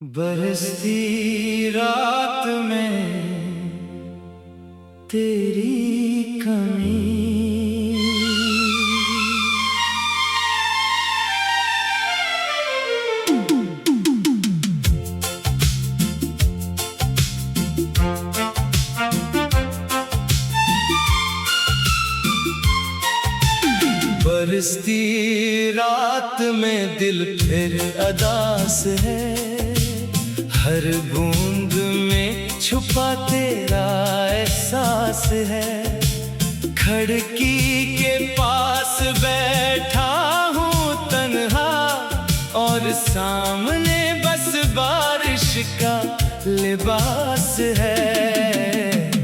बरसती रात में तेरी कमी, बरसती रात में दिल फिर अदास है। हर बूंद में छुपा तेरा एहसास है। खिड़की के पास बैठा हूँ तन्हा, और सामने बस बारिश का लिबास है।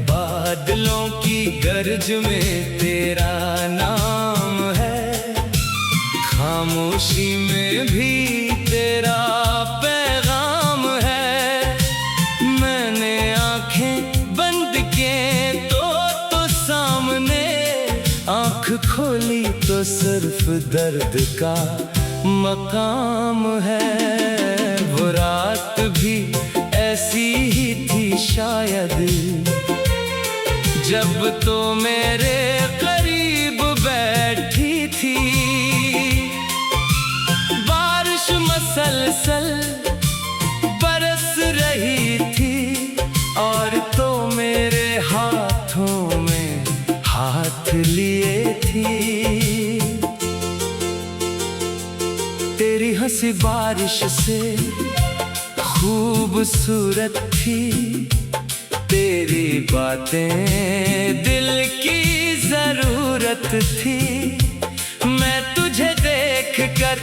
बादलों की गर्ज में तेरा नाम है, खामोशी में भी तेरा पैगाम है। मैंने आंखें बंद किए तो सामने, आंख खोली तो सिर्फ दर्द का मकाम है। वो रात भी ऐसी ही थी शायद, जब तो मेरे करीब बैठी थी। बारिश मसलसल बरस रही थी, और तो मेरे हाथों में हाथ लिए थी। तेरी हंसी बारिश से खूबसूरत थी, तेरी बातें दिल की जरूरत थी। मैं तुझे देखकर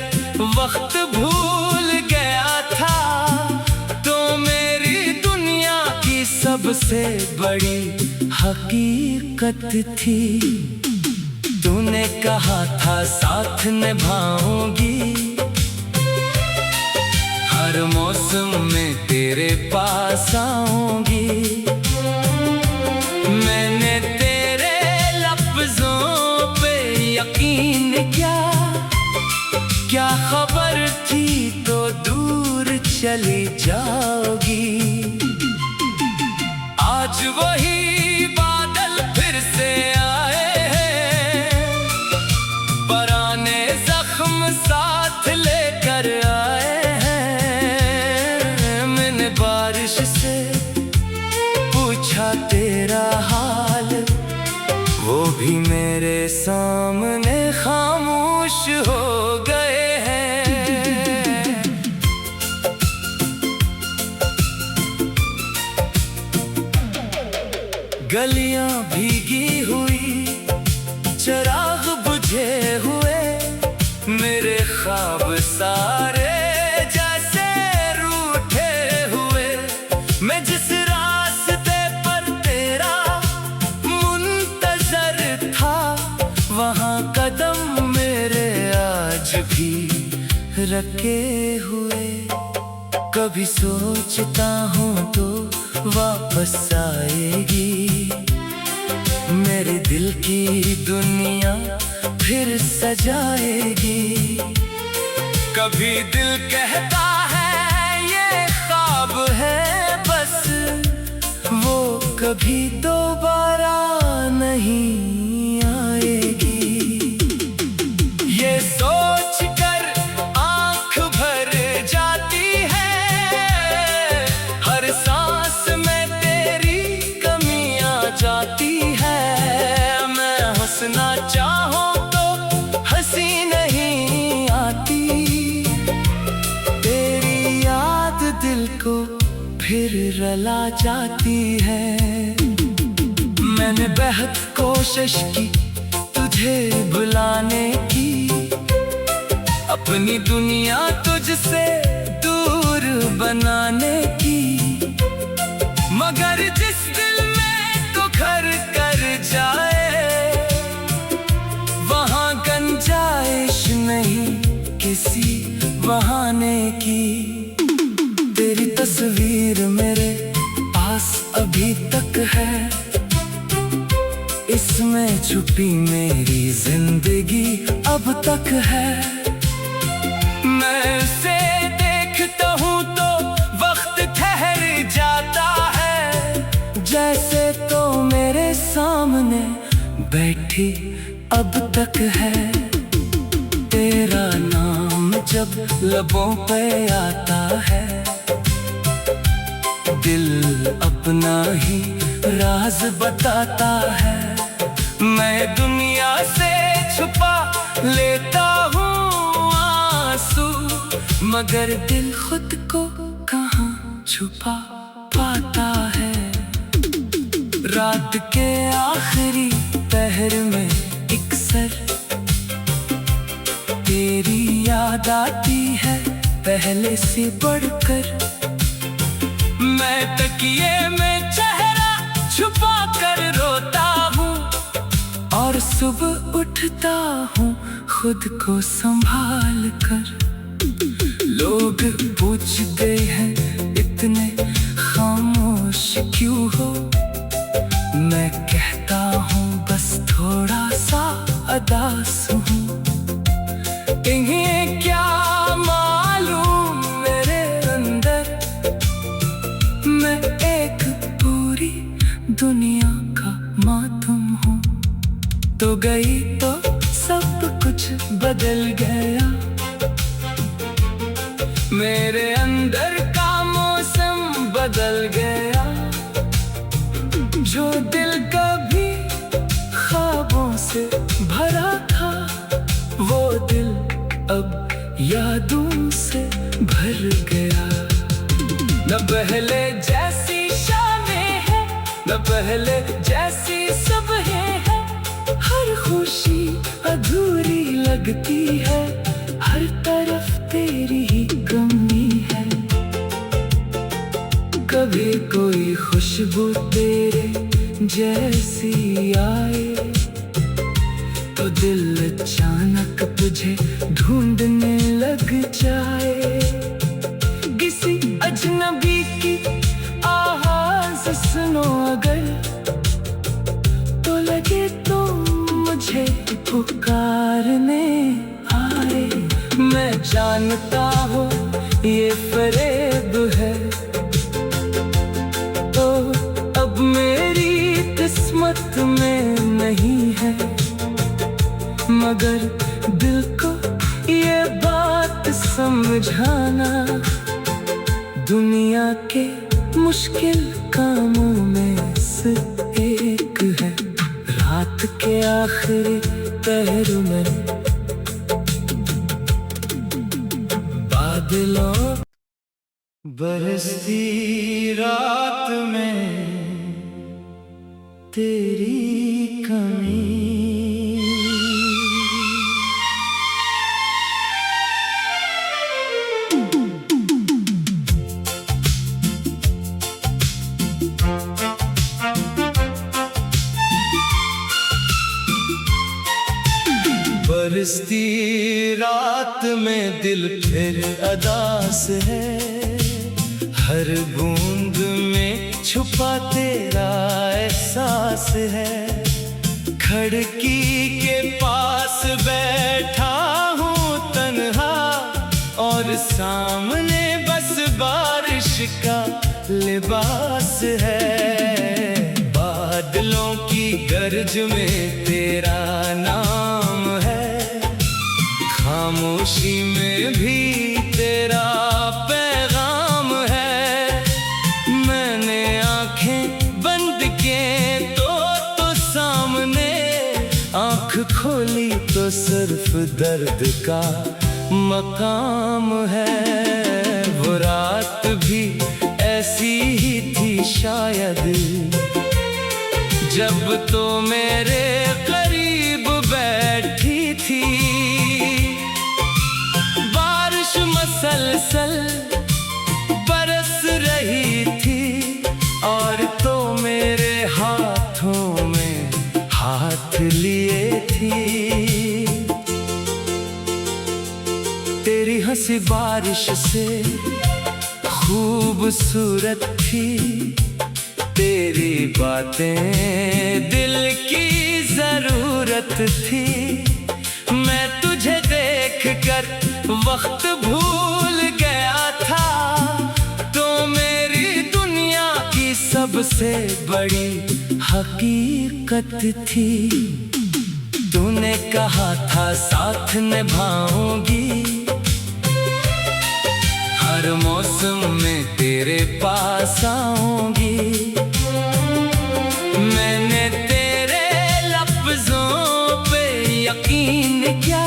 वक्त भूल गया था, तो मेरी दुनिया की सबसे बड़ी हकीकत थी। तूने कहा था साथ निभाऊंगी, हर मौसम में तेरे पास आऊंगी। मैंने तेरे लफ्जों पे यकीन किया, क्या खबर थी तो दूर चली जाओगी। आज वही बादल फिर से आए हैं, पुराने जख्म साथ लेकर आए हैं। मैंने बारिश से पूछा तेरा हाल, वो भी मेरे सामने खामोश हो गए हैं। गलियां भीगी हुई, चिराग बुझे हुए, मेरे ख्वाब सारे जैसे रूठे हुए। मैं जिस रास्ते पर तेरा मुंतजर था, वहाँ कदम मेरे आज भी रखे हुए। कभी सोचता हूँ तो वापस आएगी, मेरे दिल की दुनिया फिर सजाएगी। कभी दिल कहता है ये ख्वाब है बस, वो कभी दोबारा नहीं आएगी। ये सोच कर आंख भर जाती है, हर सांस में तेरी कमी आ जाती है। मैं हंसना चाहूं तो हंसी नहीं आती, तेरी याद दिल को फिर रुला जाती है। मैंने बेहद कोशिश की तुझे भुलाने की, अपनी दुनिया तुझसे दूर बनाने की। मगर जिस दिल में तो घर कर जाए, वहाँ गुंजाइश नहीं किसी बहाने की। तेरी तस्वीर मेरे पास अभी तक है, इसमें छुपी मेरी जिंदगी अब तक है। मैं उसे देखता हूँ तो बैठी अब तक है। तेरा नाम जब लबों पे आता है, दिल अपना ही राज बताता है। मैं दुनिया से छुपा लेता हूँ आंसू, मगर दिल खुद को कहाँ छुपा पाता है। रात के आखिरी पहर में एक सर तेरी याद आती है पहले से बढ़कर। मैं तकिए में चेहरा छुपा कर रोता हूँ, और सुबह उठता हूँ खुद को संभाल कर। लोग पूछते हैं इतने खामोश क्यों हो, मैं कहता हूँ बस थोड़ा सा उदास हूँ। इन्हें क्या मालूम मेरे अंदर मैं एक पूरी दुनिया का मातम हूँ। तो गई तो सब कुछ बदल गया, मेरे अंदर का मौसम बदल गया। जो दिल कभी ख्वाबों से भरा था, वो दिल अब यादों से भर गया। न पहले जैसी शामें हैं, न पहले जैसी सुबहें हैं। हर खुशी अधूरी लगती है, हर तरफ तेरी ही कमी है। कभी कोई खुशबू तेरे जैसी आए, तो दिल अचानक तुझे ढूंढने लग जाए। किसी अजनबी की आवाज़ सुनो अगर, तो लगे तो मुझे पुकारने आए। मैं जानता हूँ ये फरेब है, तो अब मेरी किस्मत में नहीं है। मगर दिल को ये बात समझाना दुनिया के मुश्किल कामों में से एक है। रात के आखिरी पहर में बादलों बरसती रात में तेरी कमी। बरसती रात में दिल फिर अदास है, हर बूंद में छुपा तेरा एहसास है। खिड़की के पास बैठा हूँ तन्हा, और सामने बस बारिश का लिबास है। बादलों की गर्ज में तेरा नाम है, खामोशी में भी तेरा पैगाम है। मैंने आंखें बंद किए तो सामने, आंख खोली तो सिर्फ दर्द का मकाम है। वो रात भी ऐसी ही थी शायद, जब तो मेरे करीब बैठी थी। बारिश मसलसल बरस रही थी, और तो मेरे हाथों में हाथ लिए थी। तेरी हंसी बारिश से खूबसूरत थी, तेरी बातें दिल की जरूरत थी। मैं तुझे देखकर वक्त भूल गया था, तो मेरी दुनिया की सबसे बड़ी हकीकत थी। तूने कहा था साथ निभाऊंगी, हर मौसम में तेरे पास आऊंगी। मैंने तेरे लफ्जों पे यकीन किया,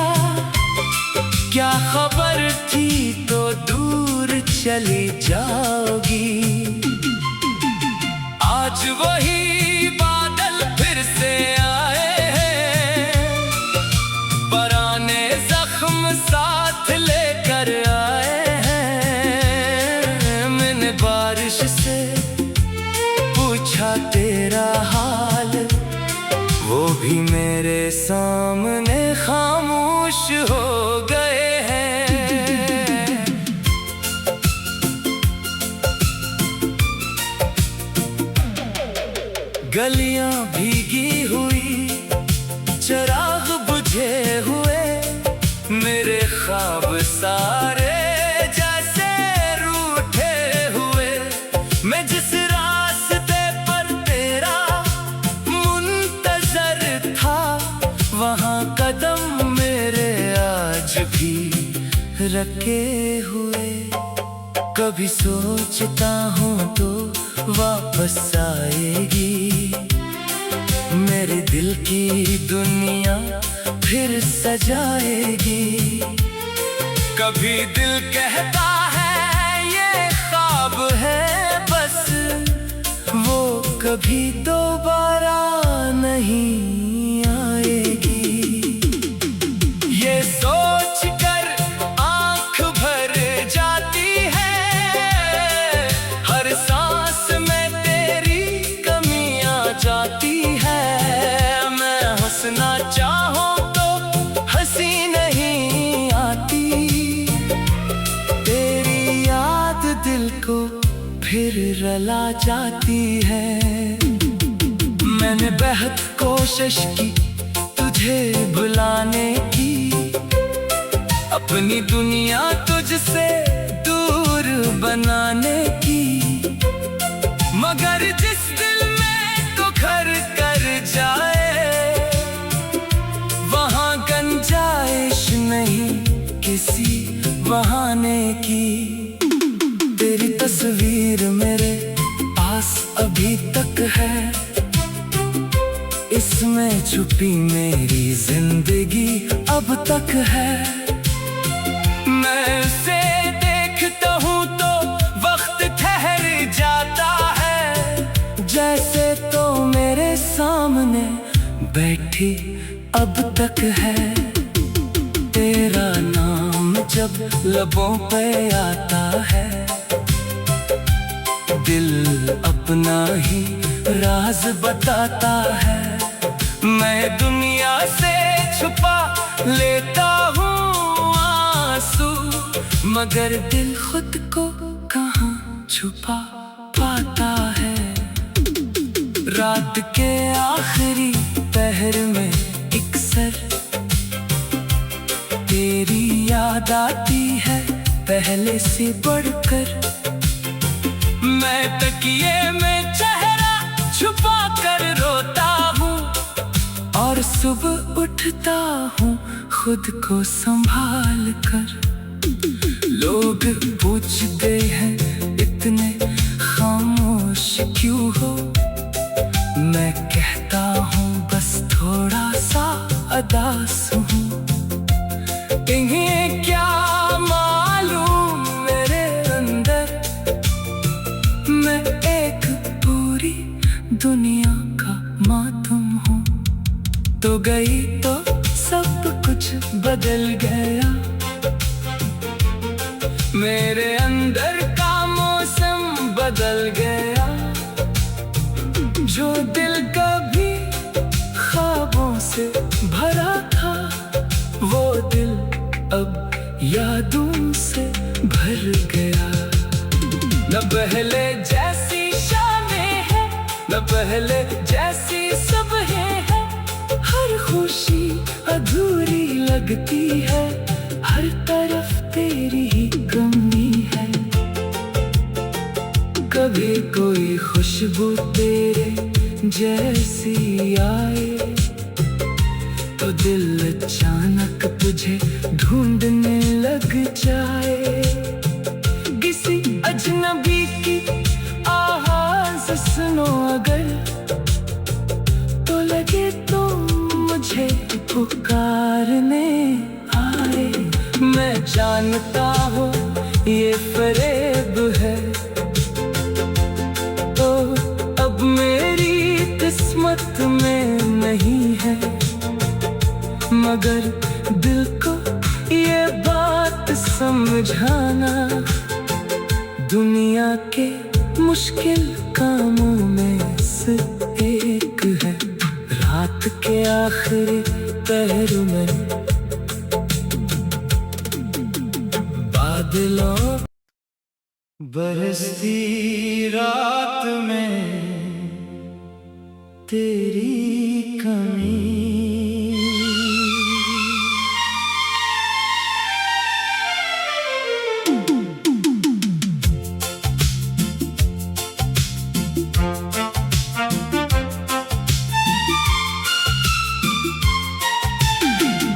क्या खबर थी तो दूर चली जाओगी। आज वही बादल फिर से आए हैं, पुराने जख्म साथ लेकर आए हैं। मैंने बारिश से पूछा तेरा हाल, वो भी मेरे सामने खामोश हो गए हैं। गलियां भीगी हुई, चिराग बुझे हुए, मेरे ख्वाब सारे जैसे रूठे हुए। मैं जिस रास्ते पर तेरा मुंतजर था, वहां कदम मेरे आज भी रखे हुए। कभी सोचता हूँ तो वापस आएगी, मेरे दिल की दुनिया फिर सजाएगी। कभी दिल कहता है ये ख्वाब है बस, वो कभी दोबारा नहीं आएगी। ये सोच कर आंख भर जाती है, हर सांस में तेरी कमी आ जाती है। मैं हंसना चाहूं तो हंसी नहीं आती, तेरी याद दिल को फिर रुला जाती है। मैंने बेहद कोशिश की तुझे भुलाने की, अपनी दुनिया तुझसे दूर बनाने की। मगर जिस दिल में तो घर कर जाए, वहां गुंजाइश नहीं किसी बहाने की। तेरी तस्वीर मेरे पास अभी तक है, इसमें छुपी मेरी जिंदगी अब तक है। मैं उसे देखता हूँ तो वक्त ठहर जाता है, जैसे तो मेरे सामने बैठी अब तक है। तेरा नाम जब लबों पे आता है, दिल अपना ही राज बताता है। मैं दुनिया से छुपा लेता हूँ आंसू, मगर दिल खुद को कहाँ छुपा पाता है। रात के आखिरी पहर में अक्सर तेरी याद आती है पहले से बढ़कर। मैं तकिए में चेहरा छुपा कर रोता हूँ, और सुबह उठता हूँ खुद को संभाल कर। लोग पूछते हैं इतने खामोश क्यों हो, मैं कहता हूँ बस थोड़ा सा उदास हूँ। इन्हें क्या मालूम मेरे अंदर मैं एक पूरी दुनिया का मातम हूँ। तो गई तो सब कुछ बदल गया, मेरे अंदर का मौसम बदल गया। जो दिल कभी ख्वाबों से भरा था, वो दिल अब यादों से भर गया। न पहले जैसी शामें हैं, न पहले जैसी सुबहें हैं। हर खुशी अधूरी लगती है, हर तरफ तेरी ही कमी है। कभी कोई खुशबू तेरे जैसी आए, तो दिल अचानक तुझे ढूंढने लग जाए। किसी अजनबी की आवाज़ सुनो अगर, तो लगे तो मुझे पुकारने आए। मैं जानता हूँ ये फरेब है, तो अब मेरी किस्मत में नहीं है, मगर दिल को ये बात समझाना, दुनिया के मुश्किल कामों में से एक है। रात के आखिरी पहर में बादलों बरसती रात में तेरी कमी।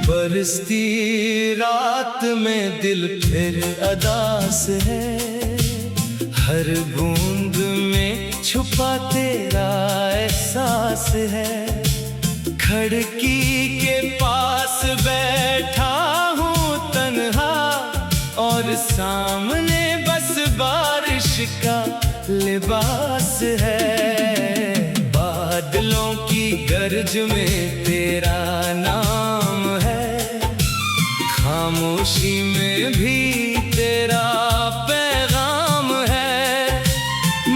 बरसती रात में दिल फिर अदास है, हर बूंद में छुपा तेरा एहसास है। खिड़की के पास बैठा हूँ तन्हा, और सामने बस बारिश का लिबास है। बादलों की गर्ज में तेरा नाम है, खामोशी में भी तेरा पैगाम है।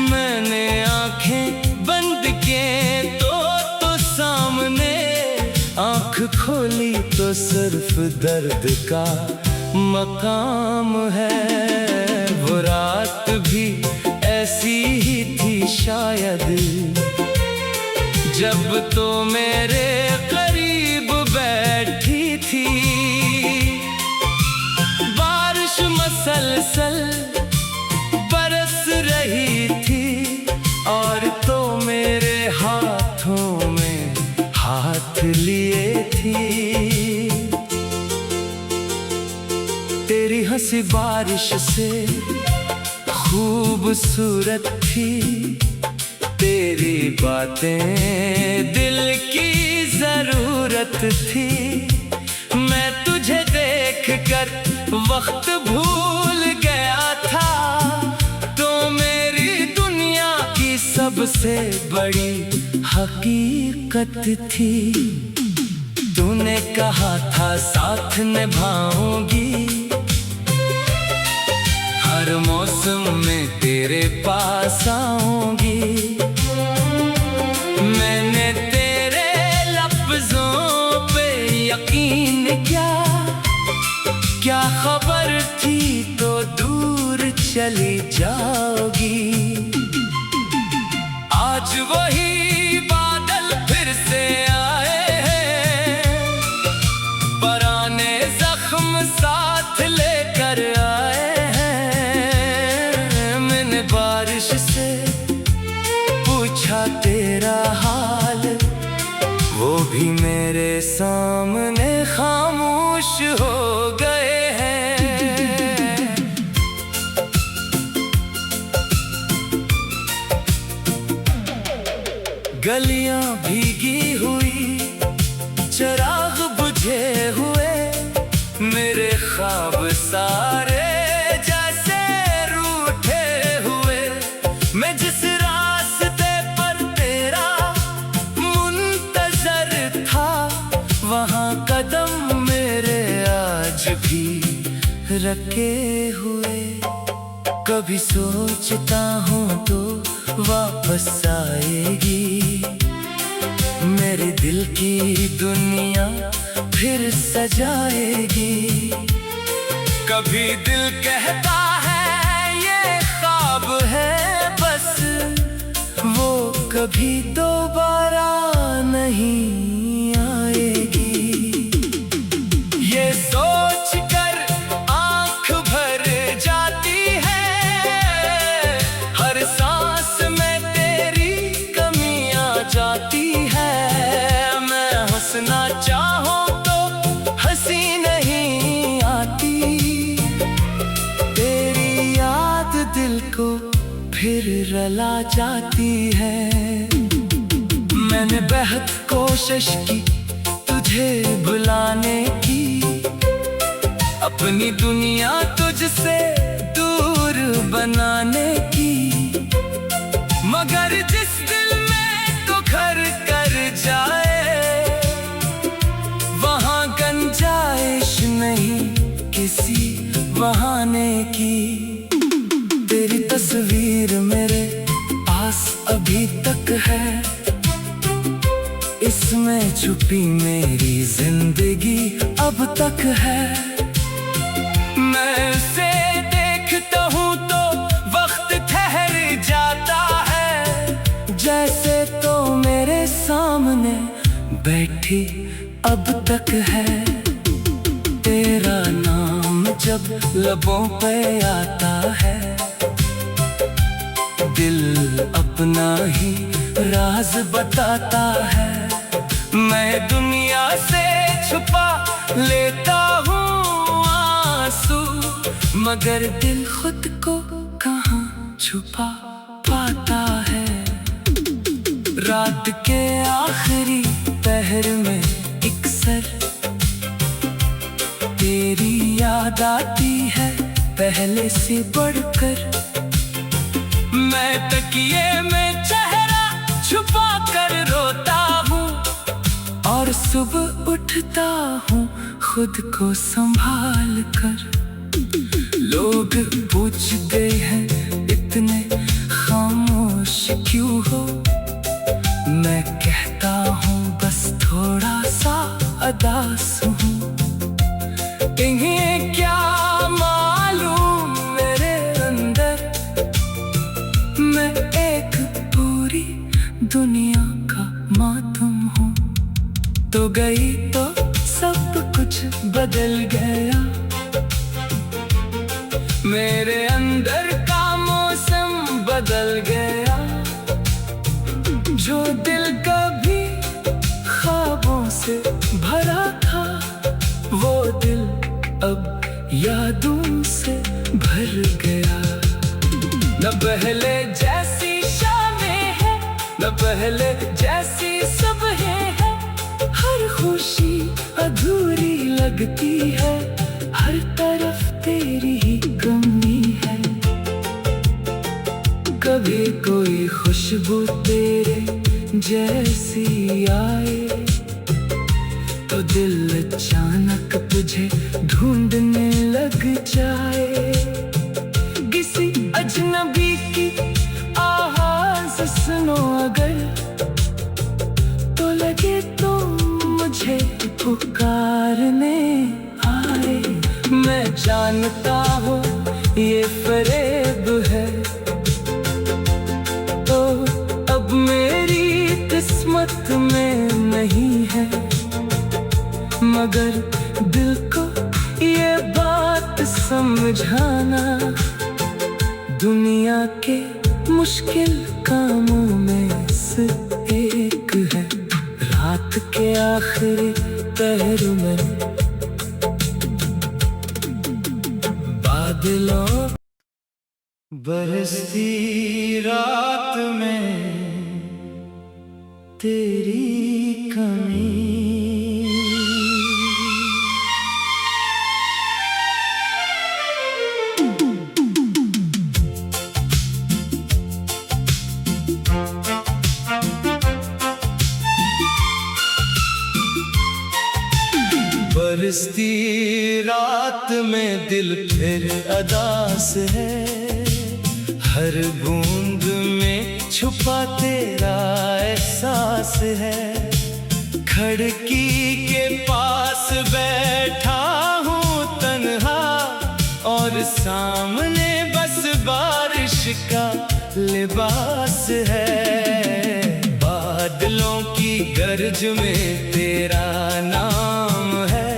मैंने आंखें बंद किए तो सामने, आंख खोली तो सिर्फ दर्द का मकाम है। वो रात भी ऐसी ही थी शायद, जब तो मेरे करीब बैठी थी। बारिश मसलसल बरस रही थी, और तो मेरे हाथों में हाथ लिए थी। तेरी हंसी बारिश से खूबसूरत थी, तेरी बातें दिल की जरूरत थी। मैं तुझे देख कर वक्त भूल गया था, तो मेरी दुनिया की सबसे बड़ी हकीकत थी। तूने कहा था साथ निभाऊंगी, हर मौसम में तेरे पास आऊंगी। मैंने तेरे लफ्जों पे यकीन किया, क्या खबर थी तो दूर चली जाओगी। आज वही बादल फिर से आए हैं, पुराने जख्म साथ लेकर आए हैं। मैंने बारिश से पूछा तेरा हाल, वो भी मेरे सामने खामोश हो गए हैं। गलियां भीगी हुई, चिराग बुझे हुए, मेरे ख्वाब सारे जैसे रूठे हुए। मैं जिस रास्ते पर तेरा मुंतजर था, वहां कदम मेरे आज भी रखे हुए। कभी सोचता हूँ तो वापस आएगी, मेरे दिल की दुनिया फिर सजाएगी। कभी दिल कहता है ये ख्वाब है बस, वो कभी दोबारा नहीं आएगी। ये सोच कर आंख भर जाती है, हर सांस में तेरी कमी आ जाती है। मैं हंसना चाहूं फिर रला जाती है। मैंने बेहद कोशिश की तुझे भुलाने की, अपनी दुनिया तुझसे दूर बनाने की, मगर जिस दिल में तो घर कर जाए वहां गुंजाइश नहीं किसी बहाने की। तेरी तस्वीर मेरे पास अभी तक है, इसमें छुपी मेरी जिंदगी अब तक है। मैं उसे देखता हूँ तो वक्त ठहर जाता है, जैसे तो मेरे सामने बैठी अब तक है। तेरा नाम जब लबों पे आता है, दिल अपना ही राज बताता है। मैं दुनिया से छुपा लेता हूँ आंसू, मगर दिल खुद को कहाँ छुपा पाता है। रात के आखिरी पहर में अक्सर तेरी याद आती है पहले से बढ़कर। मैं तकिए में चेहरा छुपा कर रोता हूँ, और सुबह उठता हूँ खुद को संभाल कर। लोग पूछते हैं इतने खामोश क्यों हो, मैं कहता हूँ बस थोड़ा सा उदास हूँ। इन्हें क्या मालूम मेरे अंदर मैं एक पूरी दुनिया का मातम हूँ। तो गई तो सब कुछ बदल गया, मेरे अंदर का मौसम बदल गया। जो दिल कभी ख्वाबों से भरा था, वो दिल अब यादों से भर गया। न पहले जैसी शामें हैं, न पहले जैसी सुबहें हैं। हर खुशी अधूरी लगती है, हर तरफ तेरी ही कमी है। कभी कोई खुशबू तेरे जैसी आए, तो दिल अचानक तुझे ढूंढने लग जाए। किसी अजनबी की आवाज़ सुनो अगर, तो लगे तो मुझे पुकारने आए। मैं जानता हूँ ये फरेब है, तो अब मेरी किस्मत में नहीं है, मगर दिल को ये बात समझाना। दुनिया के मुश्किल कामों में से एक है, रात के आखिरी पहर में बादलों बरसती रात में तेरी कमी। बरसती रात में दिल फिर अदास है, हर बूंद में छुपा तेरा एहसास है। खिड़की के पास बैठा हूँ तन्हा, और सामने बस बारिश का लिबास है। बादलों की गरज में तेरा नाम है,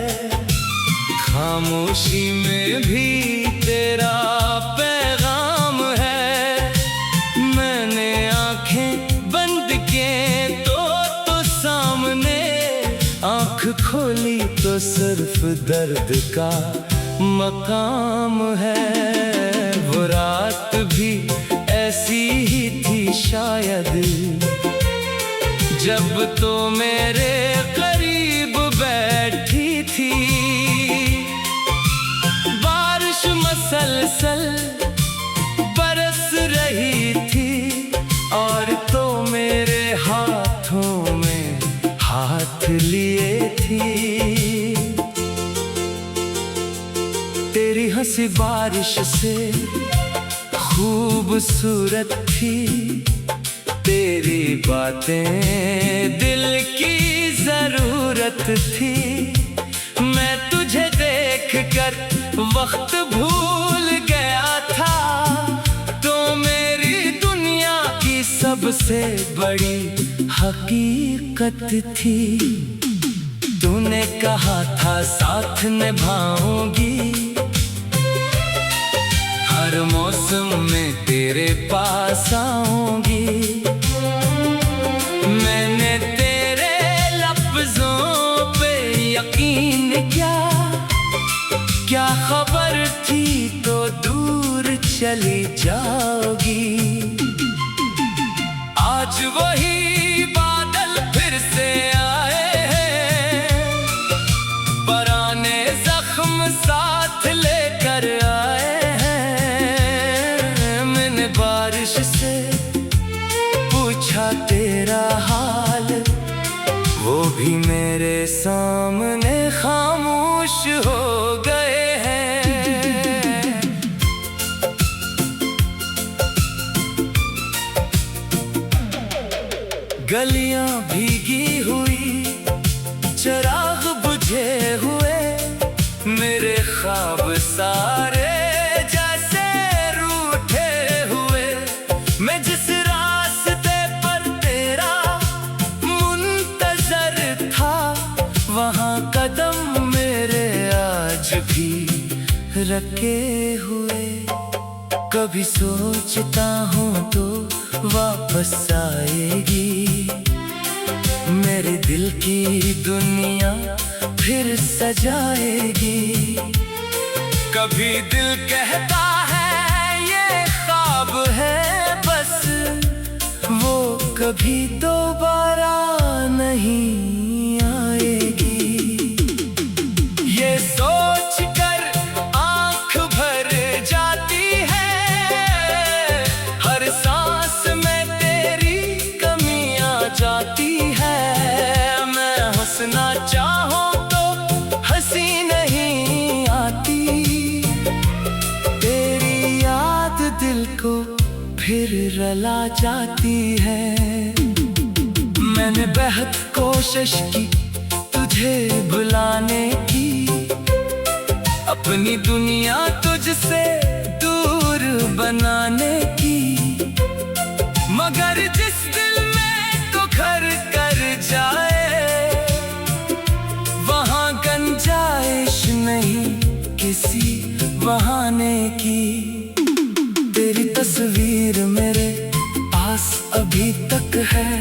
खामोशी में भी तेरा पैगाम है। मैंने आंखें बंद किए तो सामने, आंख खोली तो सिर्फ दर्द का मकाम है। वो रात भी ऐसी शायद जब तो मेरे करीब बैठी थी। बारिश मसलसल बरस रही थी और तो मेरे हाथों में हाथ लिए थी। तेरी हंसी बारिश से खूबसूरत थी, तेरी बातें दिल की जरूरत थी। मैं तुझे देखकर वक्त भूल गया था, तो मेरी दुनिया की सबसे बड़ी हकीकत थी। तूने कहा था साथ निभाऊंगी, हर मौसम में तेरे पास आऊंगी। मैंने तेरे लफ्जों पे यकीन किया, क्या खबर थी तो दूर चली जाओगी। आज वही बादल फिर से आए हैं, पुराने जख्म साथ लेकर आए हैं। मैंने बारिश से पूछा तेरा हाल, वो भी मेरे सामने खामोश हो गए हैं। गलियां भीगी हुई, चिराग बुझे हुए, मेरे ख्वाब सारे जैसे रूठे हुए। मैं जिस रास्ते पर तेरा मुंतजर था, वहाँ कदम मेरे आज भी रखे हुए। कभी सोचता हूँ तो वापस आएगी, मेरे दिल की दुनिया फिर सजाएगी। कभी दिल कहता है ये ख्वाब है बस, वो कभी दोबारा नहीं आएगी। ये सोच कर आंख भर जाती है, हर सांस में तेरी कमी आ जाती है। मैं हंसना चाहूं तो हंसी नहीं आती, तेरी याद दिल को फिर रुला जाती है। मैंने बेहद कोशिश की तुझे भुलाने की, अपनी दुनिया तुझसे दूर बनाने की। मगर जिस दिल में तो घर कर जाए, वहाँ गुंजाइश नहीं किसी बहाने की। तेरी तस्वीर मेरे पास अभी तक है,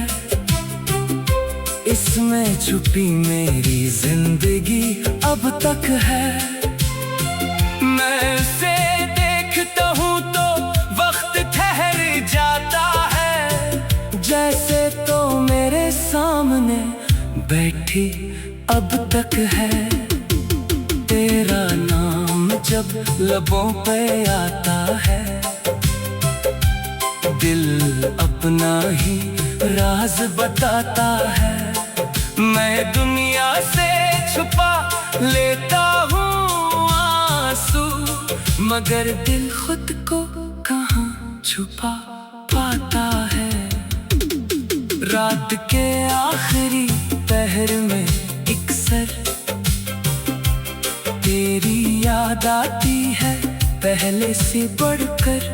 इसमें छुपी मेरी जिंदगी अब तक है। मैं उसे देखता हूँ तो वक्त ठहर जाता है, जैसे तो मेरे सामने बैठी अब तक है। तेरा नाम जब लबों पे आता है, दिल अपना ही राज बताता है। मैं दुनिया से छुपा लेता हूँ आंसू, मगर दिल खुद को कहाँ छुपा पाता है। रात के आखिरी पहर में अक्सर तेरी याद आती है पहले से बढ़कर।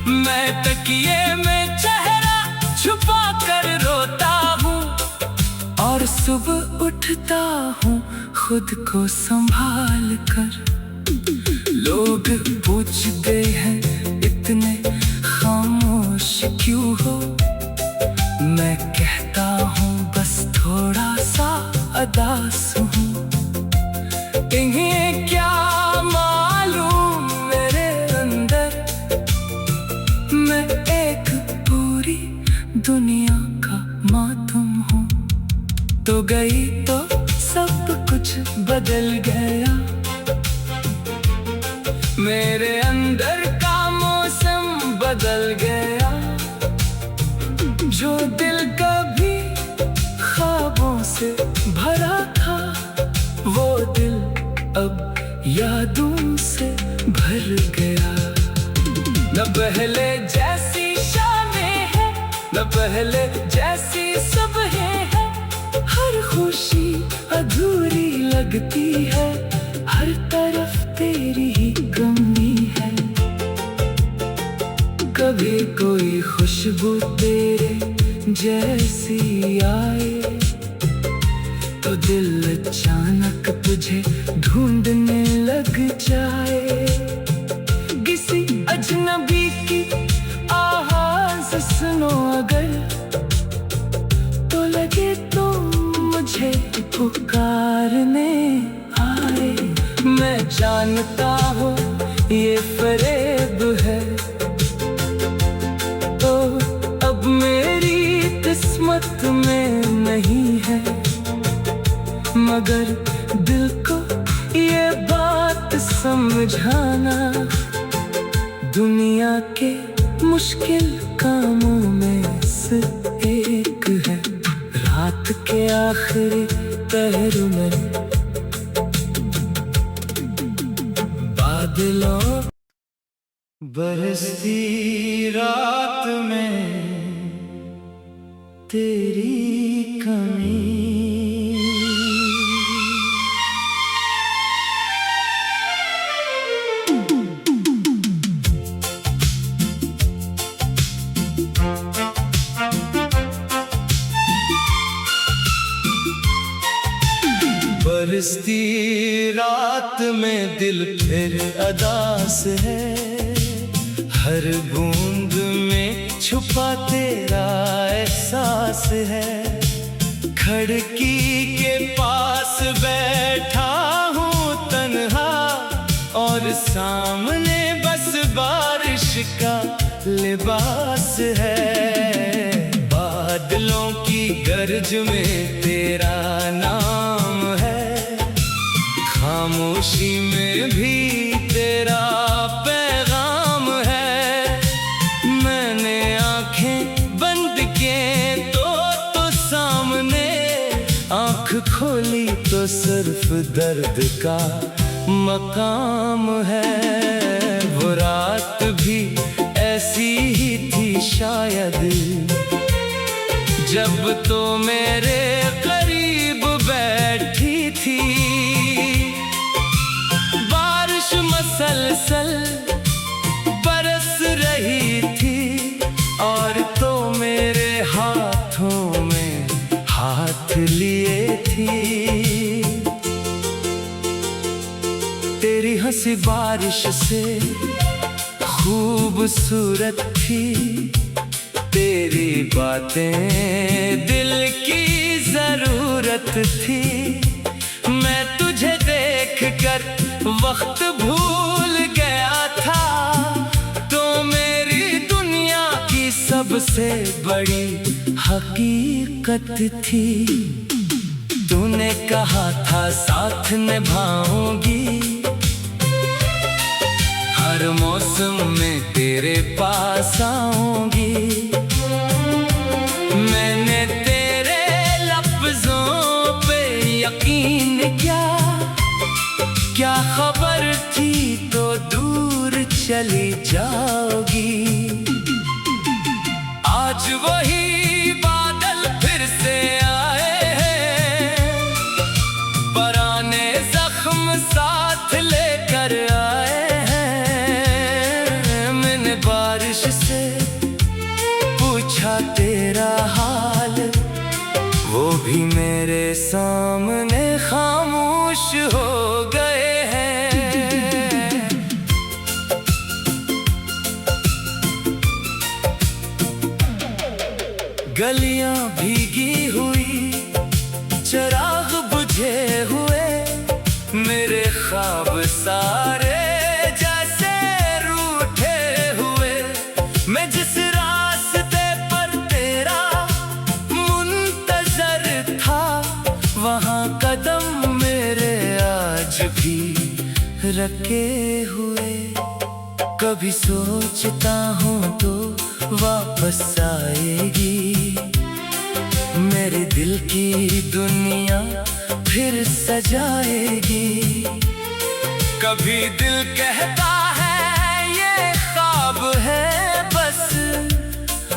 मैं तकिए में चेहरा छुपा कर रोता हूँ, और सुबह उठता हूँ खुद को संभाल कर। लोग पूछते हैं इतने खामोश क्यों हो, मैं कहता हूँ बस थोड़ा सा उदास हूँ। इन्हें क्या मालूम मेरे अंदर मैं एक पूरी दुनिया का मातम हूँ, तो गई तो सब कुछ बदल गया। मेरे अंदर का मौसम बदल गया। जो दिल कभी ख्वाबों से भरा था, वो दिल अब यादों से भर गया। न पहले जैसी शामें हैं, न पहले जैसी सुबहें हैं। हर खुशी अधूरी लगती है, हर तरफ तेरी ही कमी है। कभी कोई खुशबू तेरे जैसी आए, तो दिल अचानक तुझे ढूंढने लग जाए। किसी अजनबी की आवाज़ सुनो अगर, तो लगे तो मुझे पुकारने आए। मैं जानता हूँ ये फरेब है, तो अब मेरी किस्मत में नहीं है। मगर दिल को ये बात समझाना, दुनिया के मुश्किल कामों में से एक है। रात के आखिरी पहर में बादलों बरसती रात में तेरी कमी। बरसती रात में दिल फिर अदास है। हर बूंद में छुपा तेरा एहसास है। खिड़की के पास बैठा हूँ तन्हा, और सामने बस बारिश का लिबास है। बादलों की गर्ज में तेरा नाम है, खामोशी में भी तेरा पैगाम है। मैंने आंखें बंद किए तो सामने, आंख खोली तो सिर्फ दर्द का मकाम है। वो रात भी ऐसी ही थी शायद, जब तो मेरे करीब बैठी थी। बारिश मसलसल बरस रही थी, और तो मेरे हाथों में हाथ लिए थी। तेरी हंसी बारिश से खूबसूरत थी, तेरी बातें दिल की जरूरत थी। मैं तुझे देखकर वक्त भूल गया था, तो मेरी दुनिया की सबसे बड़ी हकीकत थी। तूने कहा था साथ निभाऊंगी, हर मौसम में तेरे पास आऊंगी। मैंने तेरे लफ्जों पे यकीन किया, क्या खबर थी तो दूर चली जाओगी। आज वही बादल फिर से आए हैं, पुराने जख्म साथ लेकर आए हैं। मैंने बारिश से पूछा तेरा हाल, वो भी मेरे सामने खामोश हो गए हैं। गलियां भीगी हुई, चिराग बुझे हुए, मेरे ख्वाब सारे जैसे रूठे हुए। मैं जिस रास्ते पर तेरा रखे हुए। कभी सोचता हूँ तो वापस आएगी, मेरे दिल की दुनिया फिर सजाएगी। कभी दिल कहता है ये ख्वाब है बस,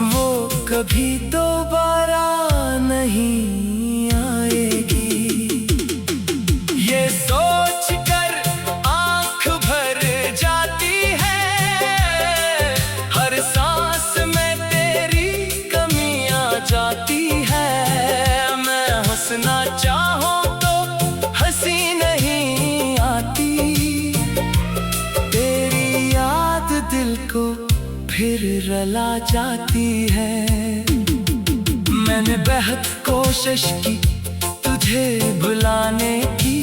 वो कभी दोबारा नहीं आएगी। ये सोच कर आँख भर जाती है, हर सांस में तेरी कमी आ जाती है। मैं हंसना चाहूँ तो हंसी नहीं आती, तेरी याद दिल को फिर रुला जाती है। मैंने बेहद कोशिश की तुझे भुलाने की,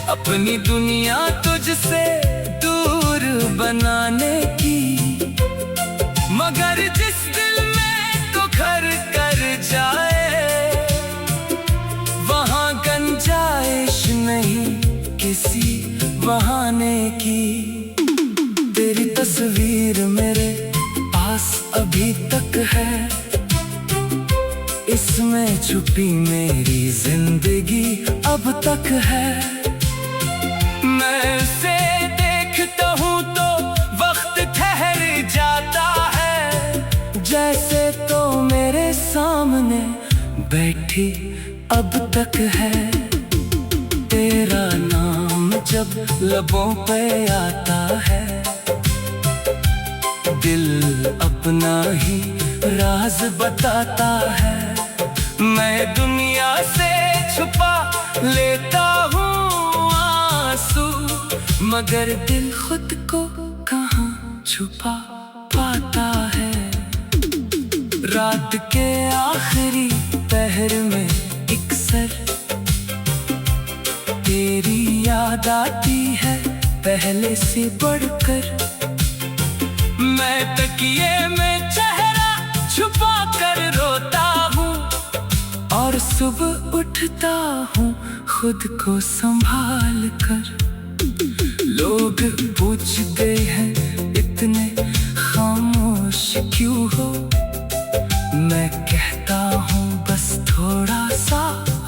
अपनी दुनिया तुझसे दूर बनाने की, मगर जिस दिल में तू घर कर जाए, वहाँ गुंजाइश नहीं किसी बहाने की। तेरी तस्वीर मेरे पास अभी तक है, इसमें छुपी मेरी जिंदगी अब तक है। मैं उसे देखता हूँ तो वक्त ठहर जाता है, जैसे तो मेरे सामने बैठी अब तक है। तेरा नाम जब लबों पे आता है, दिल अपना ही राज बताता है। मैं दुनिया से छुपा लेता हूँ आंसू, मगर दिल खुद को कहाँ छुपा पाता है। रात के आखिरी पहर में अक्सर तेरी याद आती है पहले से बढ़कर। मैं तकिए में चेहरा छुपा कर रोता हूँ, और सुबह उठता हूँ खुद को संभाल कर। लोग पूछते हैं इतने खामोश क्यों हो, मैं कहता हूँ बस थोड़ा सा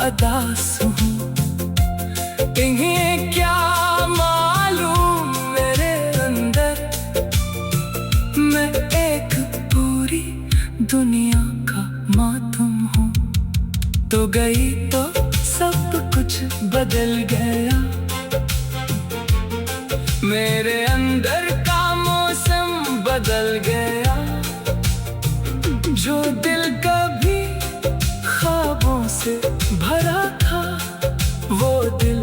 उदास हूँ। इन्हें क्या मालूम मेरे अंदर मैं एक पूरी दुनिया का मातम हूँ। तो गई तो सब कुछ बदल गया, मेरे अंदर का मौसम बदल गया। जो दिल कभी ख्वाबों से भरा था, वो दिल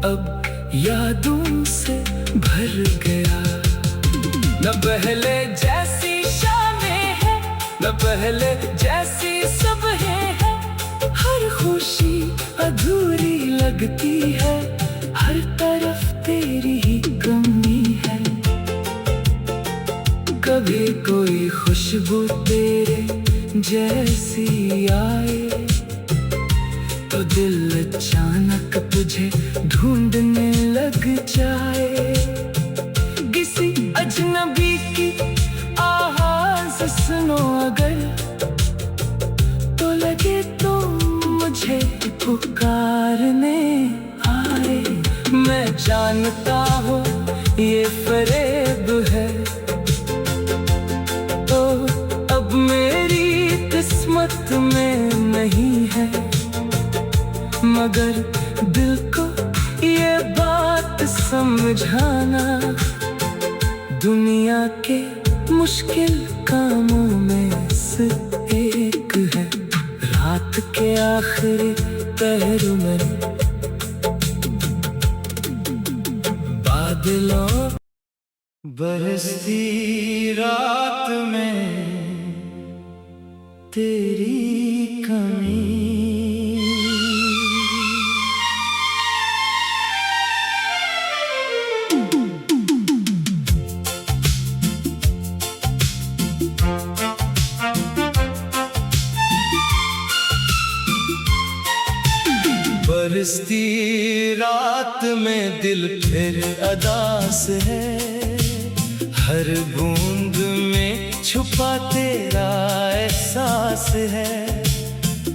अब यादों से भर गया। न पहले जैसी शामें हैं, न पहले जैसी सुबहें हैं। हर खुशी अधूरी लगती है, हर तरफ तेरी ही कमी है। कभी कोई खुशबू तेरे जैसी आए, तो दिल अचानक तुझे ढूंढने लग जाए। किसी अजनबी की आवाज़ सुनो अगर, तो लगे तो मुझे पुकारने आए। मैं जानता हूँ ये फरेब है, तो अब मेरी किस्मत में नहीं है, मगर दिल को ये बात समझाना। दुनिया के मुश्किल कामों में से एक है, रात के आखिरी पहर में बादलों बरसती रात में तेरी कमी। बरसती रात में दिल फिर अदास है, हर बूंद में छुपा तेरा एहसास है।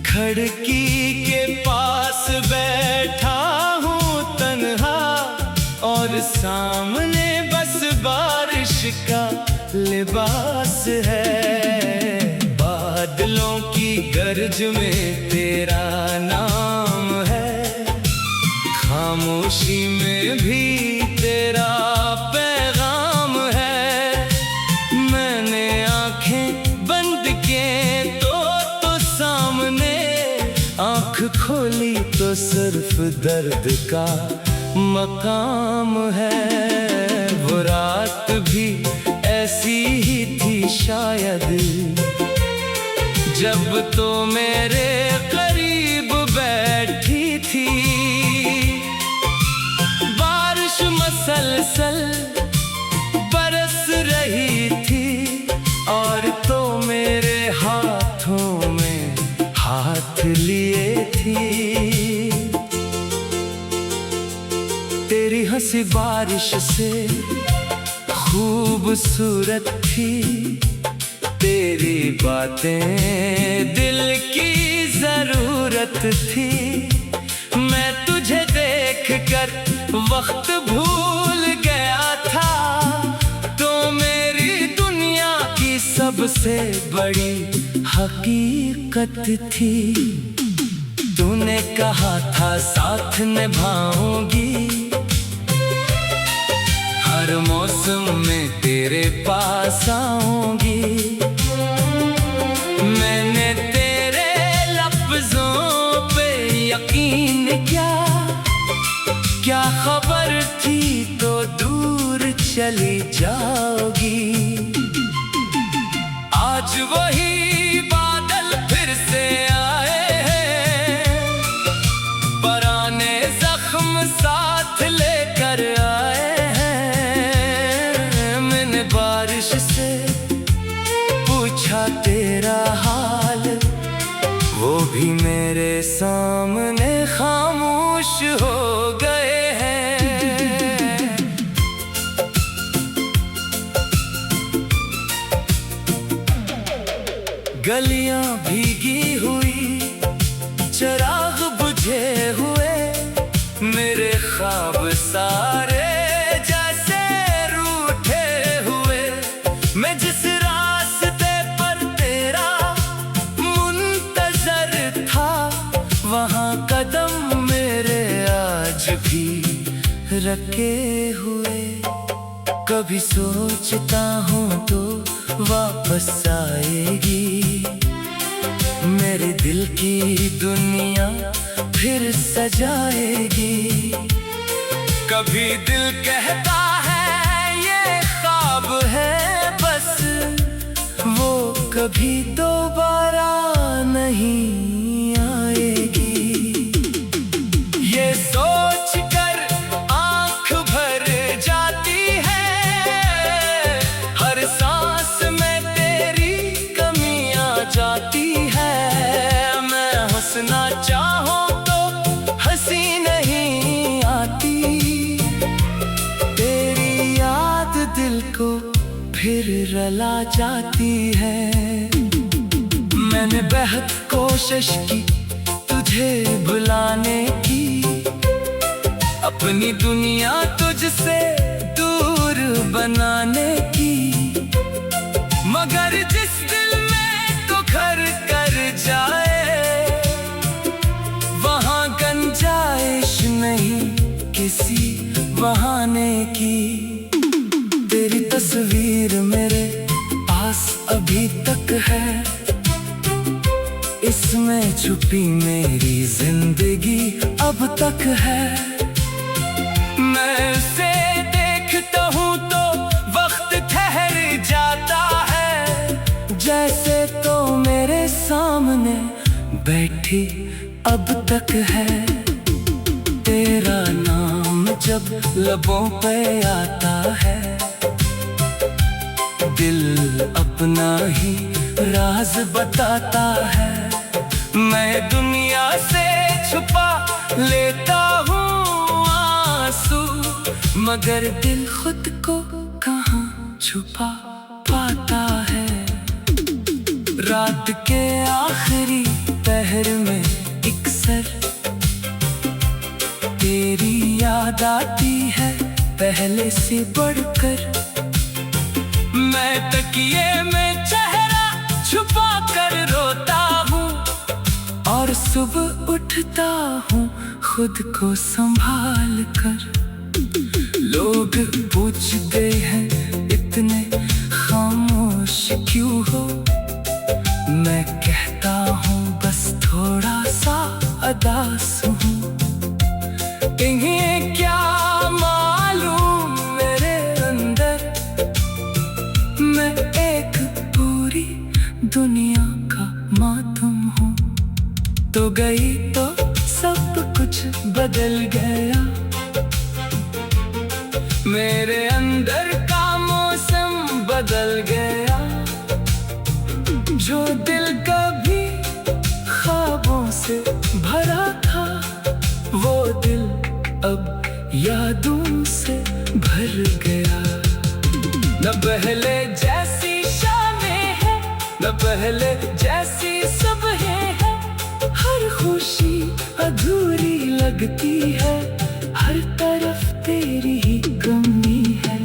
खिड़की के पास बैठा हूँ तन्हा, और सामने बस बारिश का लिबास है। बादलों की गर्ज में तेरा नाम है, खामोशी में भी तेरा पैगाम है। मैंने आंखें बंद किए तो सामने, आंख खोली तो सिर्फ दर्द का मकाम है। वो रात भी ऐसी ही थी शायद, जब तो मेरे करीब बैठी थी। बारिश मसलसल बरस रही थी, और तो मेरे हाथों में हाथ लिए थी। तेरी हंसी बारिश से खूबसूरत थी, तेरी बातें दिल की जरूरत थी। मैं तुझे देखकर वक्त भूल गया था, तो मेरी दुनिया की सबसे बड़ी हकीकत थी। तूने कहा था साथ निभाऊंगी, हर मौसम में तेरे पास आऊंगी। मैंने तेरे लफ्जों पे यकीन किया, क्या खबर थी तो दूर चली जाओगी। आज वही बादल फिर से आए हैं, पुराने जख्म साथ लेकर आए। बारिश से पूछा तेरा हाल, वो भी मेरे सामने खामोश हो गए हैं। गलियां भीगी हुई, चिराग बुझे हुए, मेरे ख्वाब सारे मैं जिस रास्ते पर तेरा मुंतजर था, वहाँ कदम मेरे आज भी रखे हुए। कभी सोचता हूँ तो वापस आएगी, मेरे दिल की दुनिया फिर सजाएगी। कभी दिल कहता है ये ख्वाब है बस, वो कभी दोबारा नहीं आएगी। ये सोच कर आंख भर जाती है, हर सांस में तेरी कमी आ जाती है। मैं हंसना चाहूं तो हंसी नहीं आती, तेरी याद दिल को फिर रला जाती है। मैंने बेहद कोशिश की तुझे भुलाने की, अपनी दुनिया तुझसे दूर बनाने की, मगर जिस दिल में तो घर कर जाए, वहाँ गुंजाइश नहीं किसी बहाने की। तेरी तस्वीर मेरे पास अभी तक है, इसमें छुपी मेरी जिंदगी अब तक है। मैं उसे देखता हूँ तो वक्त ठहर जाता है, जैसे तो मेरे सामने बैठी अब तक है। तेरा नाम जब लबों पे आता है, दिल अपना ही राज बताता है। मैं दुनिया से छुपा लेता हूँ मगर दिल खुद को कहाँ छुपा पाता है। रात के आखिरी पहर में एक सर तेरी याद आती है पहले से बढ़कर। मैं तकिए में चेहरा छुपा कर रोता हूँ और सुबह उठता हूँ खुद को संभाल कर। लोग पूछते हैं इतने खामोश क्यों हो, मैं कहता हूँ बस थोड़ा सा उदास हूँ। इन्हें क्या मालूम मेरे अंदर मैं एक पूरी दुनिया का मातम हूँ। तो गई तो सब कुछ बदल गया, मेरे अंदर का मौसम बदल गया। जो दिल कभी ख्वाबों से भरा था वो दिल अब यादों से भर गया। न पहले जैसी शामें हैं, न पहले जैसी सुबहें हैं। हर खुशी अधूरी लगती है, हर तरफ तेरी ही कमी है।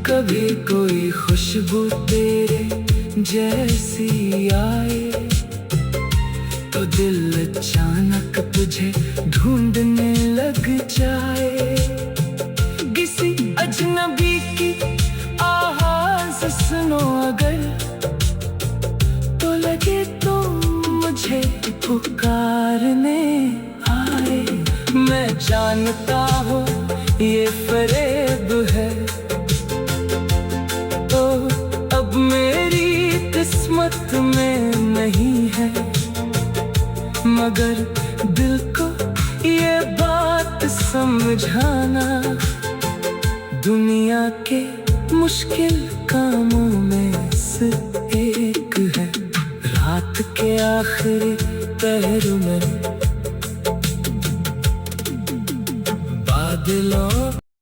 कभी कोई खुशबू तेरे जैसी आए तो दिल अचानक तुझे ढूंढने लग जाए। किसी अजनबी की आवाज़ सुनो अगर तो लगे तो मुझे पुकारने आए। मैं जानता हूँ ये फरेब है, तो अब मेरी किस्मत में नहीं है। मगर दिल को ये बात समझाना दुनिया के मुश्किल कामों में से एक है। रात के आखिरी पहर में बादलों